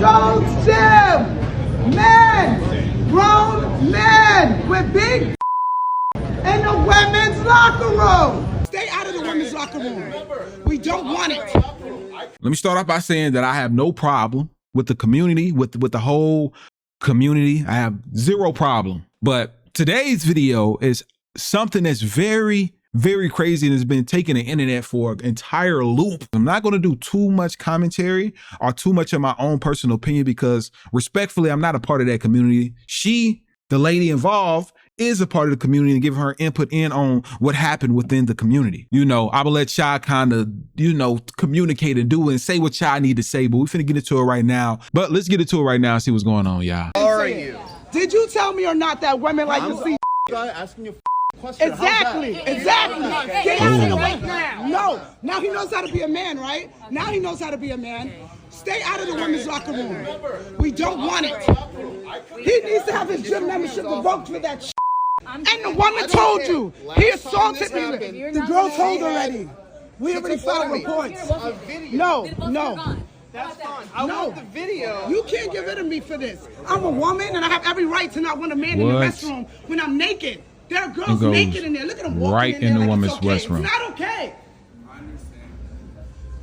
that goes Jim. Men, grown men with big in the women's locker room. Stay out of the women's locker room. We don't want it. Let me start off by saying that I have no problem with the community, with the whole community. I have zero problem. But today's video is something that's very, very crazy and has been taking the internet for an entire loop. I'm not going to do too much commentary or too much of my own personal opinion because respectfully, I'm not a part of that community. She, the lady involved, is a part of the community and give her input in on what happened within the community. You know, I will let y'all kind of, you know, communicate and do and say what y'all need to say, but we finna get into it right now. But let's get into it right now and see what's going on, y'all. How are you? Did you tell me or not that women like to see guy asking you question? Exactly. Get out of the way now. No, now he knows how to be a man, right? Now he knows how to be a man. Stay out of the women's locker room. We don't want it. He needs to have his gym membership revoked for that shit. And the woman told you. He assaulted me. The girl told already. We already filed reports. No. That's fine. I want the video. You can't get rid of me for this. I'm a woman and I have every right to not want a man in the restroom when I'm naked. There are girls naked in there. Look at them walking right in the women's restroom. It's not okay.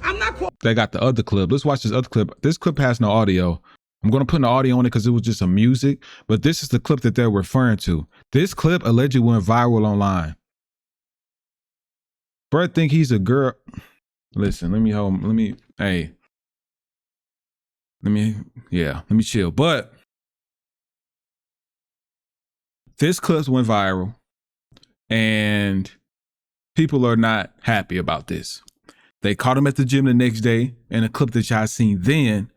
I'm not. They got the other clip. Let's watch this other clip. This clip has no audio. I'm going to put an audio on it because it was just some music, but this is the clip that they're referring to. This clip allegedly went viral online. Brett think he's a girl. Listen, let me chill. But this clip went viral and people are not happy about this. They caught him at the gym the next day, and the clip that y'all seen then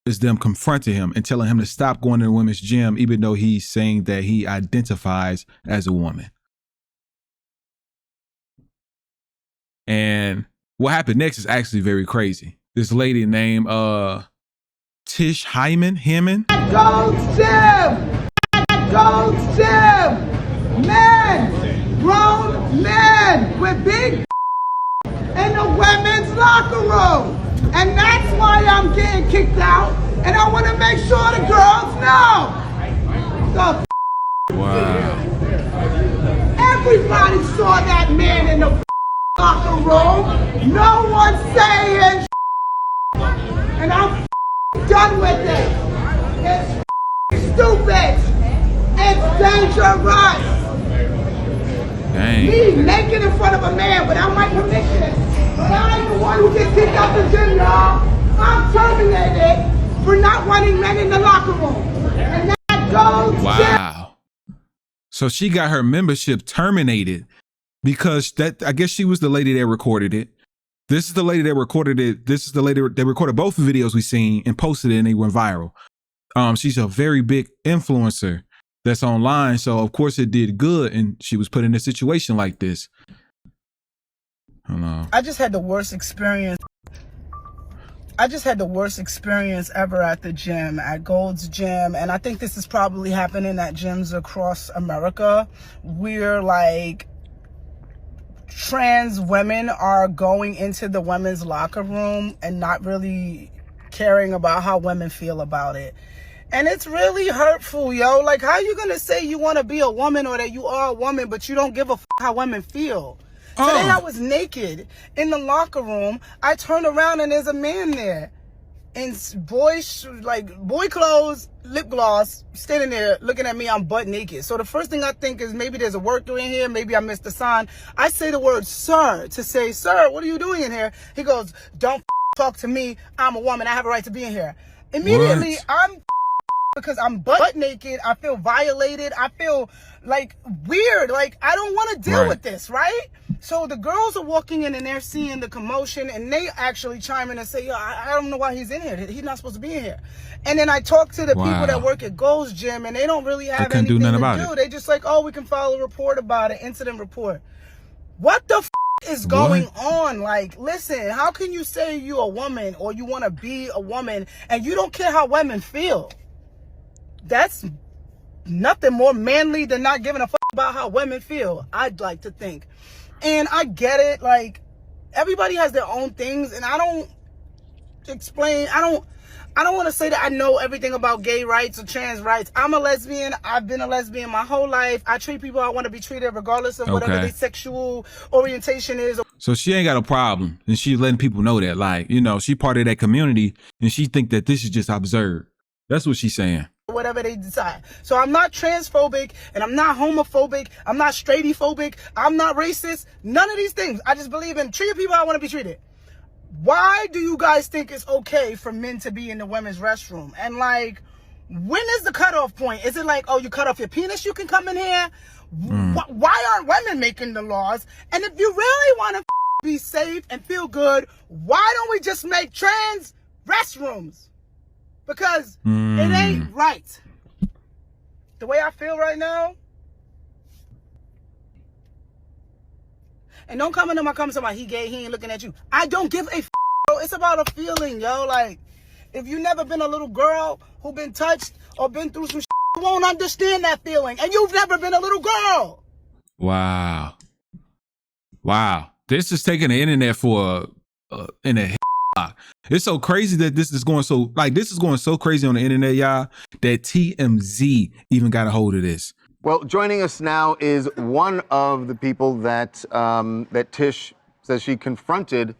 is them confronting him and telling him to stop going to the women's gym, even though he's saying that he identifies as a woman. And what happened next is actually very crazy. This lady named Tish Hyman. Gold's Gym! Gold's Gym! Men! Grown men with big in the women's locker room! And that's why I'm getting kicked out, and I want to make sure the girls know. Wow. Everybody saw that man in the locker room. No one's saying and I'm done with it. It's stupid. It's dangerous. Dang. Me naked in front of a man without my permission. But I ain't the one who gets kicked out the gym, y'all. I'm terminated for not wanting men in the locker room. And that goes. Wow. So she got her membership terminated because I guess she was the lady that recorded it. This is the lady that recorded it. This is the lady that recorded both videos we seen and posted it and they went viral. She's a very big influencer that's online. So of course it did good and she was put in a situation like this. I just had the worst experience. Ever at the gym, at Gold's Gym. And I think this is probably happening at gyms across America, where like trans women are going into the women's locker room and not really caring about how women feel about it. And it's really hurtful, yo. Like, how you gonna say you want to be a woman or that you are a woman, but you don't give a f how women feel? Today I was naked in the locker room. I turn around and there's a man there in boy clothes, lip gloss, standing there looking at me. I'm butt naked. So the first thing I think is maybe there's a worker in here. Maybe I missed the sign. I say the word sir to say, sir, what are you doing in here? He goes, don't talk to me. I'm a woman. I have a right to be in here. Immediately, I'm because I'm butt naked. I feel violated. I feel like weird. Like I don't want to deal with this, right? So the girls are walking in and they're seeing the commotion and they actually chime in and say, yo, I don't know why he's in here. He's not supposed to be in here. And then I talk to the people that work at Gold's Gym and they don't really have anything to do. They just like, oh, we can file a report about it, incident report. What the f is going on? Like, listen, how can you say you're a woman or you want to be a woman and you don't care how women feel? That's nothing more manly than not giving a f about how women feel, I'd like to think. And I get it, like, everybody has their own things, and I don't explain. I don't want to say that I know everything about gay rights or trans rights. I'm a lesbian. I've been a lesbian my whole life. I treat people how I want to be treated regardless of whatever their sexual orientation is. So she ain't got a problem, and she letting people know that, like, you know, she part of that community, and she think that this is just absurd. That's what she's saying. Whatever they decide. So I'm not transphobic, and I'm not homophobic. I'm not straightophobic. I'm not racist. None of these things. I just believe in treating people how I want to be treated. Why do you guys think it's okay for men to be in the women's restroom? And like, when is the cutoff point? Is it like, oh, you cut off your penis, you can come in here? Why aren't women making the laws? And if you really want to be safe and feel good, why don't we just make trans restrooms? Because it ain't right. The way I feel right now. And don't come into my comments about he gay, he ain't looking at you. I don't give a bro. It's about a feeling, yo. Like, if you never been a little girl who been touched or been through some you won't understand that feeling. And you've never been a little girl. Wow. Wow. This is taking the internet for in a it's so crazy that this is going so, like, this is going so crazy on the internet, y'all, that TMZ even got a hold of this. Well, joining us now is one of the people that that Tish says she confronted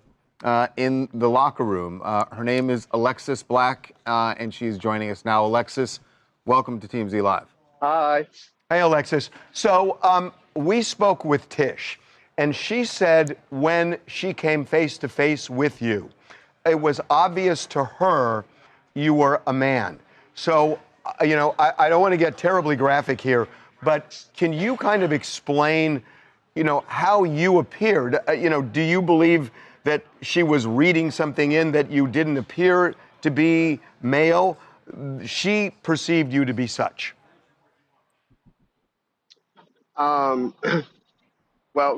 in the locker room. Her name is Alexis Black, and she's joining us now. Alexis, welcome to TMZ Live. Hi. Hey, Alexis. So we spoke with Tish, and she said when she came face to face with you, it was obvious to her you were a man. So, you know, I don't want to get terribly graphic here, but can you kind of explain, you know, how you appeared? You know, do you believe that she was reading something in that you didn't appear to be male? She perceived you to be such. Well,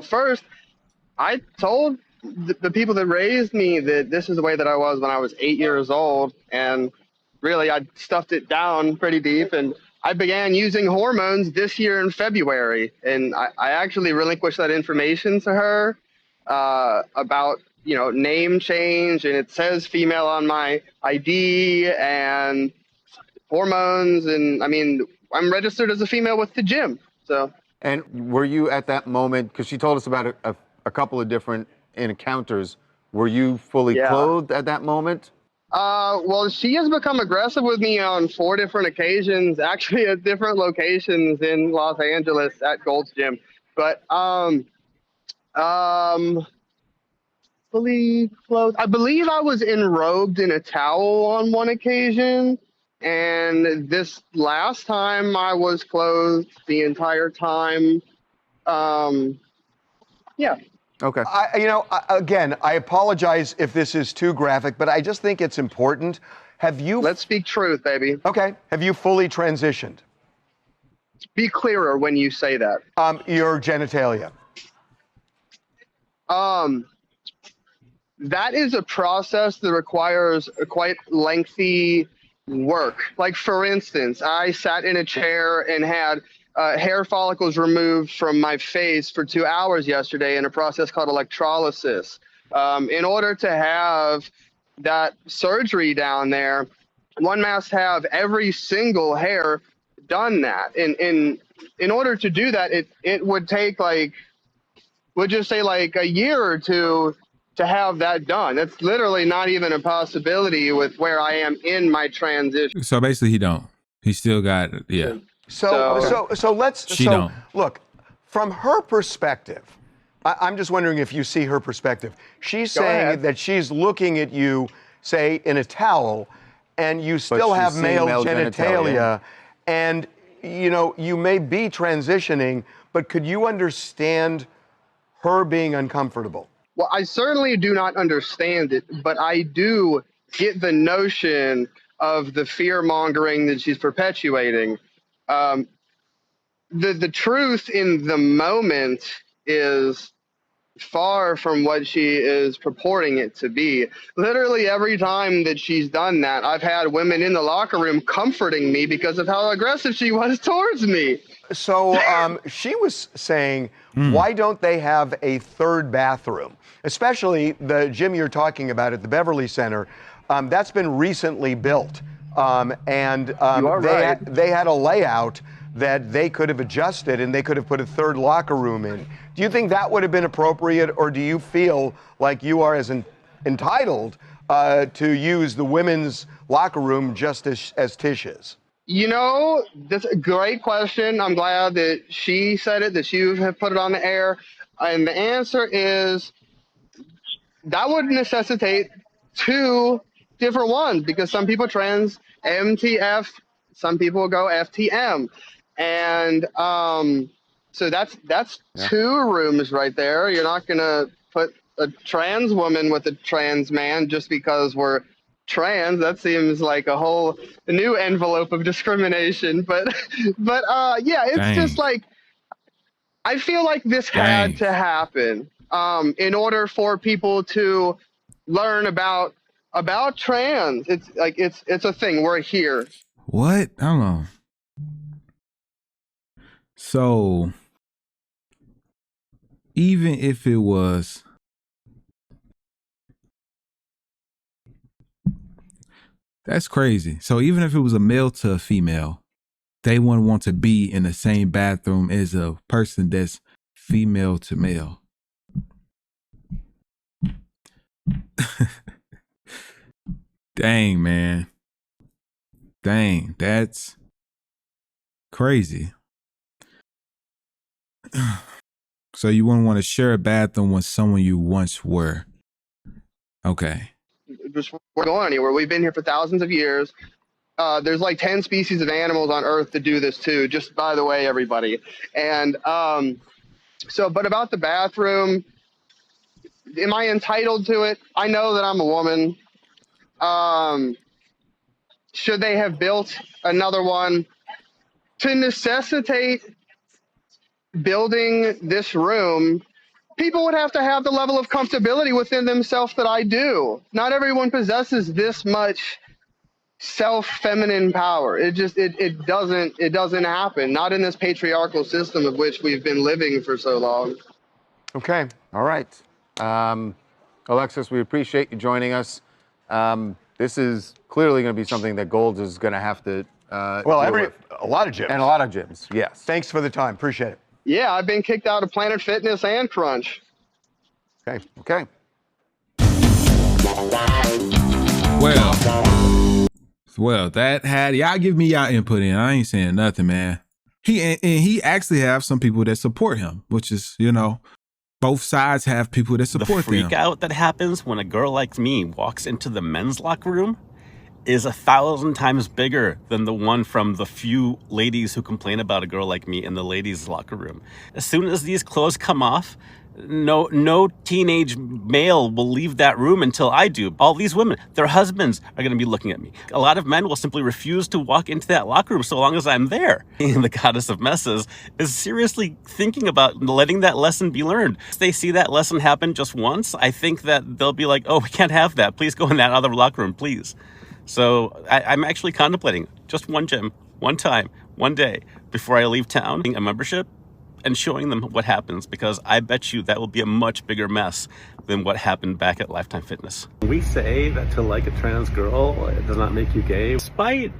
first, I told the people that raised me that this is the way that I was when I was 8 years old, and really I stuffed it down pretty deep, and I began using hormones this year in February, and I actually relinquished that information to her about, you know, name change, and it says female on my ID and hormones, and I mean, I'm registered as a female with the gym, so. And were you at that moment, because she told us about a couple of different encounters, were you fully clothed at that moment? Well, she has become aggressive with me on 4 different occasions, actually at different locations in Los Angeles at Gold's Gym. But fully clothed. I believe I was enrobed in a towel on one occasion, and this last time I was clothed the entire time. Yeah. Okay. Again, I apologize if this is too graphic, but I just think it's important. Have you? Let's speak truth, baby. Okay. Have you fully transitioned? Be clearer when you say that. Your genitalia. That is a process that requires a quite lengthy work. Like, for instance, I sat in a chair and had hair follicles removed from my face for 2 hours yesterday in a process called electrolysis. In order to have that surgery down there, one must have every single hair done that. In order to do that, it would take, like, we'll just say like a year or two to have that done. It's literally not even a possibility with where I am in my transition. So basically he don't. He still got it. Yeah. So let's don't. Look, from her perspective, I'm just wondering if you see her perspective. She's saying that she's looking at you, say, in a towel, and you still have male genitalia, and you know, you may be transitioning, but could you understand her being uncomfortable? Well, I certainly do not understand it, but I do get the notion of the fear mongering that she's perpetuating. The truth in the moment is far from what she is purporting it to be. Literally every time that she's done that, I've had women in the locker room comforting me because of how aggressive she was towards me. So she was saying, why don't they have a third bathroom? Especially the gym you're talking about at the Beverly Center. That's been recently built. You are right. They had a layout that they could have adjusted, and they could have put a third locker room in. Do you think that would have been appropriate, or do you feel like you are as entitled to use the women's locker room just as Tish is? You know, that's a great question. I'm glad that she said it, that you have put it on the air. And the answer is that would necessitate two different ones, because some people trans MTF, some people go FTM. And so that's two rooms right there. You're not going to put a trans woman with a trans man just because we're trans. That seems like a whole new envelope of discrimination. But yeah, it's just like, I feel like this had to happen in order for people to learn about trans. It's like it's a thing. We're here. What? I don't know. So even if it was, that's crazy. So even if it was a male to a female, they wouldn't want to be in the same bathroom as a person that's female to male. Dang, man. Dang, that's crazy. So you wouldn't want to share a bathroom with someone you once were. Okay. We're going anywhere. We've been here for thousands of years. There's like 10 species of animals on Earth that do this too, just by the way, everybody. And but about the bathroom, am I entitled to it? I know that I'm a woman. Should they have built another one to necessitate building this room? People would have to have the level of comfortability within themselves that I do. Not everyone possesses this much self-feminine power. It doesn't happen. Not in this patriarchal system of which we've been living for so long. Okay, all right. Alexis, we appreciate you joining us. This is clearly going to be something that Gold is going to have to A lot of gyms. And a lot of gyms, yes. Thanks for the time. Appreciate it. Yeah, I've been kicked out of Planet Fitness and Crunch. Okay, okay. Well, that had y'all give me y'all input in. I ain't saying nothing, man. He actually have some people that support him, which is, you know, both sides have people that support them. The freak out that happens when a girl like me walks into the men's locker room is 1,000 times bigger than the one from the few ladies who complain about a girl like me in the ladies' locker room. As soon as these clothes come off, no teenage male will leave that room until I do. All these women, their husbands are going to be looking at me. A lot of men will simply refuse to walk into that locker room so long as I'm there. And the goddess of messes is seriously thinking about letting that lesson be learned. If they see that lesson happen just once, I think that they'll be like, oh, we can't have that. Please go in that other locker room, please. So I'm actually contemplating just one gym, one time, one day before I leave town, a membership, and showing them what happens, because I bet you that will be a much bigger mess than what happened back at Lifetime Fitness. We say that to like a trans girl, it does not make you gay. Despite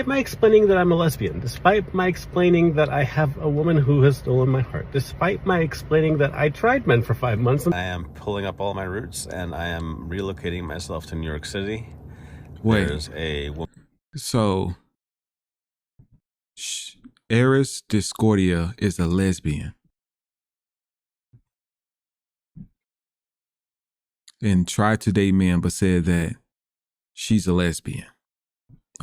my explaining that I'm a lesbian, despite my explaining that I have a woman who has stolen my heart, despite my explaining that I tried men for 5 months. I am pulling up all my roots, and I am relocating myself to New York City. Wait, There's a woman. So Eris Discordia is a lesbian and tried to date men, but said that she's a lesbian.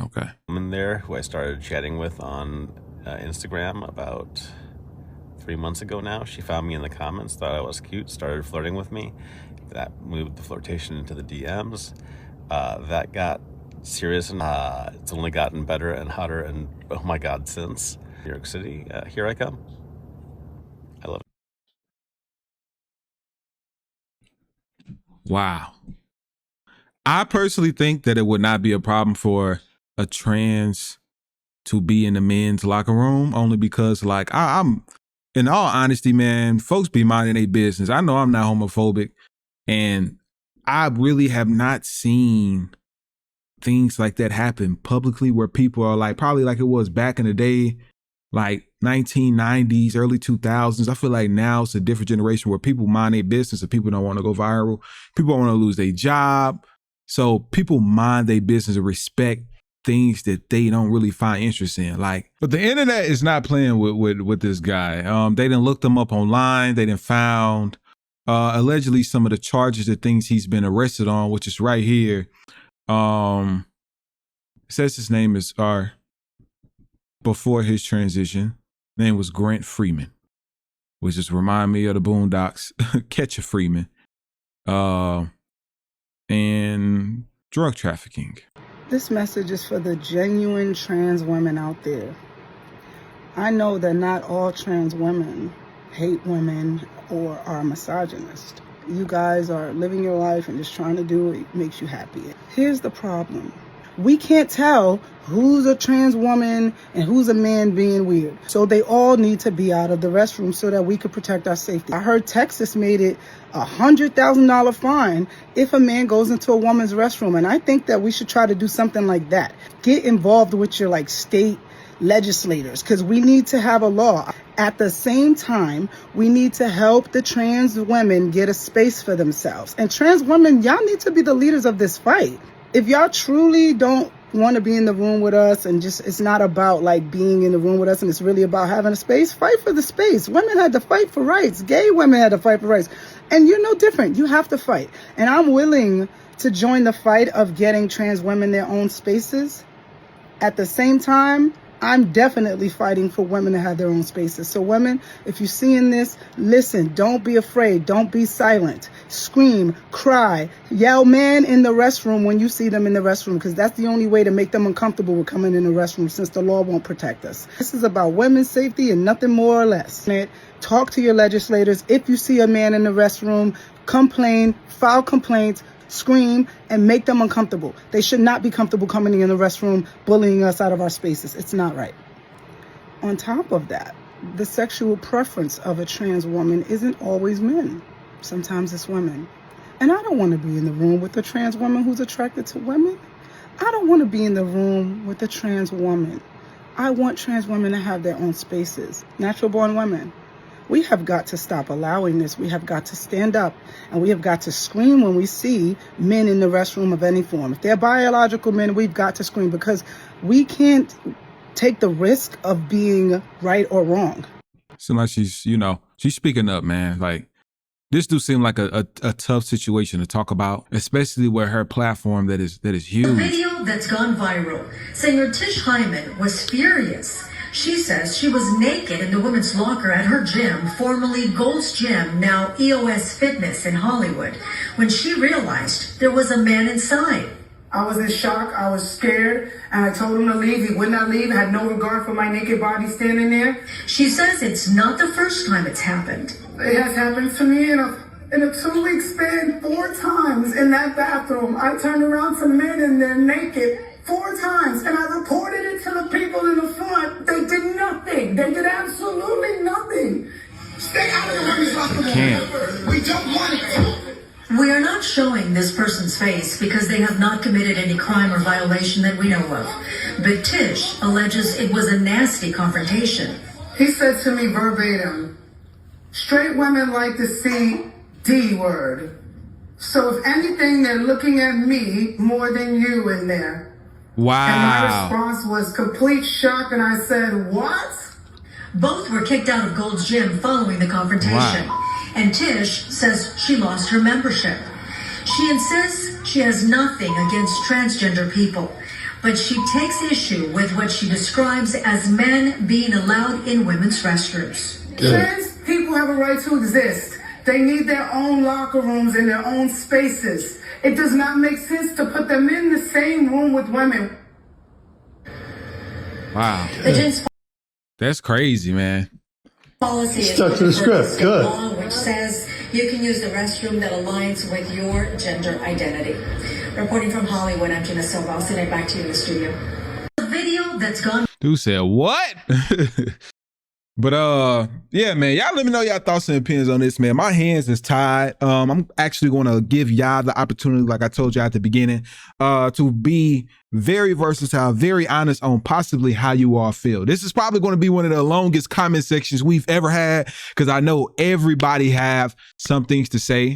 Okay. Woman there who I started chatting with on Instagram about 3 months ago now. She found me in the comments, thought I was cute, started flirting with me. That moved the flirtation into the DMs. That got serious, and it's only gotten better and hotter and, oh my God, since. New York City, here I come. I love it. Wow. I personally think that it would not be a problem for a trans to be in the men's locker room, only because, like, I'm in all honesty, man, folks be minding their business. I know I'm not homophobic, and I really have not seen things like that happen publicly where people are like, probably like it was back in the day, like 1990s, early 2000s. I feel like now it's a different generation where people mind their business and people don't want to go viral. People don't want to lose their job. So people mind their business and respect things that they don't really find interest in. Like, but the internet is not playing with this guy. They done looked him up online. They done found allegedly some of the charges and things he's been arrested on, which is right here. It says his name is before his transition, name was Grant Freeman, which just remind me of the Boondocks, Catcher Freeman, and drug trafficking. This message is for the genuine trans women out there. I know that not all trans women hate women or are misogynist. You guys are living your life and just trying to do what makes you happy. Here's the problem. We can't tell who's a trans woman and who's a man being weird. So they all need to be out of the restroom so that we could protect our safety. I heard Texas made it $100,000 fine if a man goes into a woman's restroom. And I think that we should try to do something like that. Get involved with your state legislators, because we need to have a law. At the same time, we need to help the trans women get a space for themselves. And trans women, y'all need to be the leaders of this fight. If y'all truly don't want to be in the room with us and just, it's not about being in the room with us and it's really about having a space, fight for the space. Women had to fight for rights. Gay women had to fight for rights. And you're no different. You have to fight. And I'm willing to join the fight of getting trans women their own spaces. At the same time, I'm definitely fighting for women to have their own spaces. So women, if you're seeing this, listen, don't be afraid. Don't be silent. Scream, cry, yell man in the restroom when you see them in the restroom, because that's the only way to make them uncomfortable with coming in the restroom, since the law won't protect us. This is about women's safety and nothing more or less. Talk to your legislators. If you see a man in the restroom, complain, file complaints, scream, and make them uncomfortable. They should not be comfortable coming in the restroom, bullying us out of our spaces. It's not right. On top of that, the sexual preference of a trans woman isn't always men. Sometimes it's women. And I don't want to be in the room with a trans woman who's attracted to women. I don't want to be in the room with a trans woman. I want trans women to have their own spaces. Natural born women. We have got to stop allowing this. We have got to stand up and we have got to scream when we see men in the restroom of any form. If they're biological men, we've got to scream, because we can't take the risk of being right or wrong. Seems like she's speaking up, man. This do seem like a tough situation to talk about, especially where her platform that is huge. The video that's gone viral. Singer Tish Hyman was furious. She says she was naked in the women's locker at her gym, formerly Gold's Gym, now EOS Fitness in Hollywood, when she realized there was a man inside. I was in shock. I was scared, and I told him to leave. He would not leave. Had no regard for my naked body standing there. She says it's not the first time it's happened. It has happened to me in a 2-week span 4 times in that bathroom. I turned around to men and they're naked 4 times, and I reported it to the people in the front. They did nothing. They did absolutely nothing. Stay out of the women's locker room. We don't want it. We are not showing this person's face because they have not committed any crime or violation that we know of. But Tish alleges it was a nasty confrontation. He said to me verbatim, straight women like to see D word. So if anything, they're looking at me more than you in there. Wow. And my response was complete shock, and I said, what? Both were kicked out of Gold's Gym following the confrontation. Wow. And Tish says she lost her membership. She insists she has nothing against transgender people, but she takes issue with what she describes as men being allowed in women's restrooms. Trans people have a right to exist. They need their own locker rooms and their own spaces. It does not make sense to put them in the same room with women. Wow. The gym's That's crazy, man. policy is Stuck to the script. Good. law, which says you can use the restroom that aligns with your gender identity. Reporting from Hollywood, I'm Gina Silva. I'll send it back to you in the studio. The video that's gone Dude said, what? But yeah, man, y'all let me know y'all thoughts and opinions on this, man. My hands is tied. I'm actually going to give y'all the opportunity, like I told you at the beginning, to be very versatile, very honest on possibly how you all feel. This is probably going to be one of the longest comment sections we've ever had, because I know everybody have some things to say.